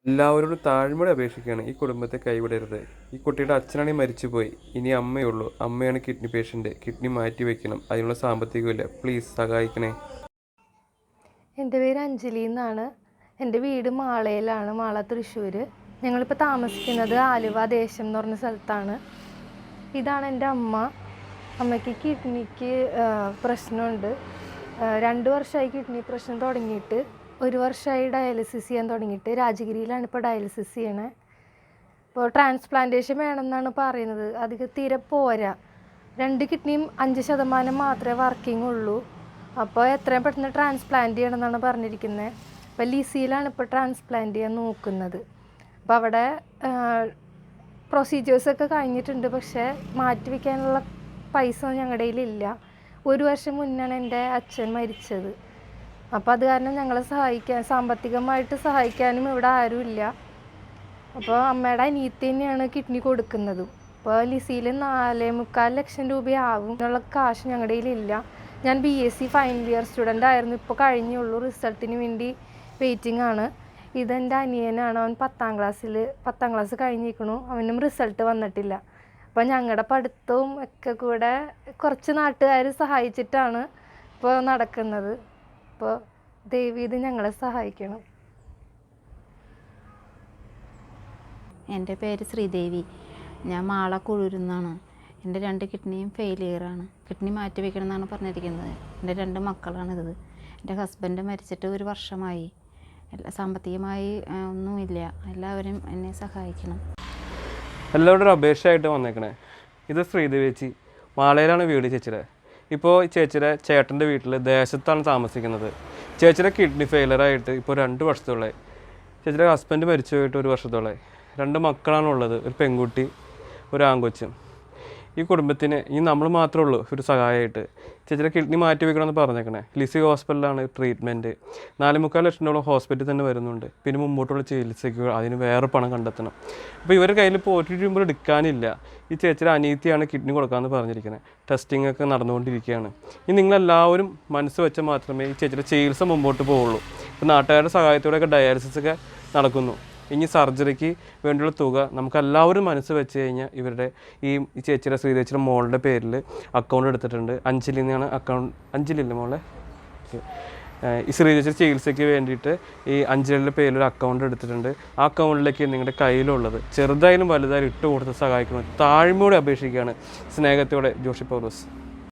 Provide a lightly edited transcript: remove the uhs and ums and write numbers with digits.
എല്ലാവരോടും താഴ്മയോടെ അപേക്ഷിക്കുകയാണ്, ഈ കുടുംബത്തെ കൈവിടരുത്. ഈ കുട്ടിയുടെ അച്ഛനാണെങ്കിൽ മരിച്ചുപോയി, ഇനി അമ്മയുള്ളൂ. അമ്മയാണ് കിഡ്നി പേഷ്യൻ്റ്. കിഡ്നി മാറ്റി വയ്ക്കണം, അതിനുള്ള സാമ്പത്തികമില്ല. പ്ലീസ് സഹായിക്കണേ. എൻ്റെ പേര് അഞ്ജലി എന്നാണ്. എൻ്റെ വീട് മാളയിലാണ്, മാള തൃശ്ശൂർ. ഞങ്ങളിപ്പോൾ താമസിക്കുന്നത് ആലുവ ദേശം എന്ന് പറഞ്ഞ സ്ഥലത്താണ്. ഇതാണ് എൻ്റെ അമ്മ. അമ്മയ്ക്ക് കിഡ്നിക്ക് പ്രശ്നമുണ്ട്. 2 വർഷമായി കിഡ്നി പ്രശ്നം തുടങ്ങിയിട്ട്. 1 വർഷമായി ഡയാലിസിസ് ചെയ്യാൻ തുടങ്ങിയിട്ട്. രാജഗിരിയിലാണ് ഇപ്പോൾ ഡയാലിസിസ് ചെയ്യണേ. ഇപ്പോൾ ട്രാൻസ്പ്ലാന്റേഷൻ വേണമെന്നാണ് പറയുന്നത്. അധികം തീരെ പോരാ. 2 കിഡ്നിയും 5% മാത്രമേ വർക്കിംഗ് ഉള്ളൂ. അപ്പോൾ എത്രയും പെട്ടെന്ന് ട്രാൻസ്പ്ലാന്റ് ചെയ്യണമെന്നാണ് പറഞ്ഞിരിക്കുന്നത്. അപ്പോൾ ലിസിയിലാണ് ഇപ്പോൾ ട്രാൻസ്പ്ലാന്റ് ചെയ്യാൻ നോക്കുന്നത്. അപ്പോൾ അവിടെ പ്രൊസീജിയേഴ്സൊക്കെ കഴിഞ്ഞിട്ടുണ്ട്. പക്ഷേ മാറ്റി വയ്ക്കാനുള്ള പൈസ ഞങ്ങളുടെ കയ്യിലില്ല. 1 വർഷം മുന്നാണ് എൻ്റെ അച്ഛൻ മരിച്ചത്. അപ്പോൾ അത് കാരണം ഞങ്ങളെ സാമ്പത്തികമായിട്ട് സഹായിക്കാനും ഇവിടെ ആരുമില്ല. അപ്പോൾ അമ്മയുടെ അനിയത്തി തന്നെയാണ് കിഡ്നി കൊടുക്കുന്നതും. അപ്പോൾ ലിസിയിൽ 4.25 ലക്ഷം രൂപയാവും. എന്നുള്ള കാശ് ഞങ്ങളുടെ കയ്യിലില്ല. ഞാൻ BSc ഫൈനൽ ഇയർ സ്റ്റുഡൻ്റ് ആയിരുന്നു. ഇപ്പോൾ കഴിഞ്ഞുള്ളൂ. റിസൾട്ടിന് വേണ്ടി വെയിറ്റിംഗ് ആണ്. ഇതെൻ്റെ അനിയനാണ്. അവൻ 10ാം ക്ലാസ് കഴിഞ്ഞിരിക്കണു. അവനും റിസൾട്ട് വന്നിട്ടില്ല. അപ്പോൾ ഞങ്ങളുടെ പഠിത്തവും ഒക്കെ കൂടെ കുറച്ച് നാട്ടുകാർ സഹായിച്ചിട്ടാണ് ഇപ്പോൾ നടക്കുന്നത്. അപ്പോൾ ദയവ് ഇത് ഞങ്ങളെ സഹായിക്കണം. എൻ്റെ പേര് ശ്രീദേവി. ഞാൻ മാള കുഴൂരുന്നാണ്. എൻ്റെ 2 കിഡ്നിയും ഫെയിലിയറാണ്. കിഡ്നി മാറ്റി വയ്ക്കണം എന്നാണ് പറഞ്ഞിരിക്കുന്നത്. എൻ്റെ 2 മക്കളാണിത്. എൻ്റെ ഹസ്ബൻഡ് മരിച്ചിട്ട് 1 വർഷമായി. സാമ്പത്തികമായി ഒന്നുമില്ല. എല്ലാവരും എന്നെ സഹായിക്കണം. എല്ലാവരുടെ ഒരു അപേക്ഷയായിട്ട് വന്നേക്കണേ. ഇത് ശ്രീദേവി ചേച്ചി, മാളയിലാണ് വീട് ചേച്ചിയുടെ. ഇപ്പോൾ ചേച്ചിയുടെ ചേട്ടൻ്റെ വീട്ടിൽ ദേശത്താണ് താമസിക്കുന്നത്. ചേച്ചിയുടെ കിഡ്നി ഫെയിലറായിട്ട് ഇപ്പോൾ 2 വർഷത്തോളമായി. ചേച്ചിയുടെ ഹസ്ബൻഡ് മരിച്ചു പോയിട്ട് 1 വർഷത്തോളമായി. 2 മക്കളാണുള്ളത്, ഒരു പെൺകുട്ടി, ഒരു ആൺകൊച്ചും. ഈ കുടുംബത്തിന് നമ്മൾ മാത്രമേ ഉള്ളൂ ഒരു സഹായമായിട്ട്. ചേച്ചിയുടെ കിഡ്നി മാറ്റി വയ്ക്കണമെന്ന് പറഞ്ഞേക്കണേ. ലിസി ഹോസ്പിറ്റലിലാണ് ട്രീറ്റ്മെൻറ്റ്. 4.25 ലക്ഷം ഹോസ്പിറ്റലിൽ തന്നെ വരുന്നുണ്ട്. പിന്നെ മുമ്പോട്ടുള്ള ചികിത്സയ്ക്ക് അതിന് വേറെ പണം കണ്ടെത്തണം. അപ്പോൾ ഇവരുടെ കയ്യിൽ ഇപ്പോൾ 1 രൂപ എടുക്കാനില്ല. ഈ ചേച്ചിയുടെ അനിയത്തിയാണ് കിഡ്നി കൊടുക്കാമെന്ന് പറഞ്ഞിരിക്കുന്നത്. ടെസ്റ്റിംഗ് ഒക്കെ നടന്നുകൊണ്ടിരിക്കുകയാണ്. ഇനി നിങ്ങളെല്ലാവരും മനസ്സ് വെച്ചാൽ മാത്രമേ ഈ ചേച്ചിയുടെ ചികിത്സ മുമ്പോട്ട് പോവുള്ളൂ. ഇപ്പോൾ നാട്ടുകാരുടെ സഹായത്തോടെയൊക്കെ ഡയാലിസിസൊക്കെ നടക്കുന്നു. ഇനി സർജറിക്ക് വേണ്ടിയുള്ള തുക നമുക്കെല്ലാവരും മനസ്സ് വെച്ച് കഴിഞ്ഞാൽ ഇവരുടെ ഈ ചേച്ചിയുടെ ശ്രീദേച്ചിയുടെ മോളുടെ പേരിൽ അക്കൗണ്ട് എടുത്തിട്ടുണ്ട്. അഞ്ജലി എന്നാണ് അക്കൗണ്ട്. അഞ്ജലിയല്ലേ മോളെ? ഈ ശ്രീദേച്ചിയുടെ ചികിത്സയ്ക്ക് വേണ്ടിയിട്ട് ഈ അഞ്ജലിയുടെ പേരിൽ ഒരു അക്കൗണ്ട് എടുത്തിട്ടുണ്ട്. ആ അക്കൗണ്ടിലേക്ക് നിങ്ങളുടെ കയ്യിലുള്ളത് ചെറുതായാലും വലുതായാലും ഇട്ട് കൊടുത്ത് സഹായിക്കണം. താഴ്മയോടെ അപേക്ഷിക്കുകയാണ്. സ്നേഹത്തോടെ, ജോഷി പൗലോസ്.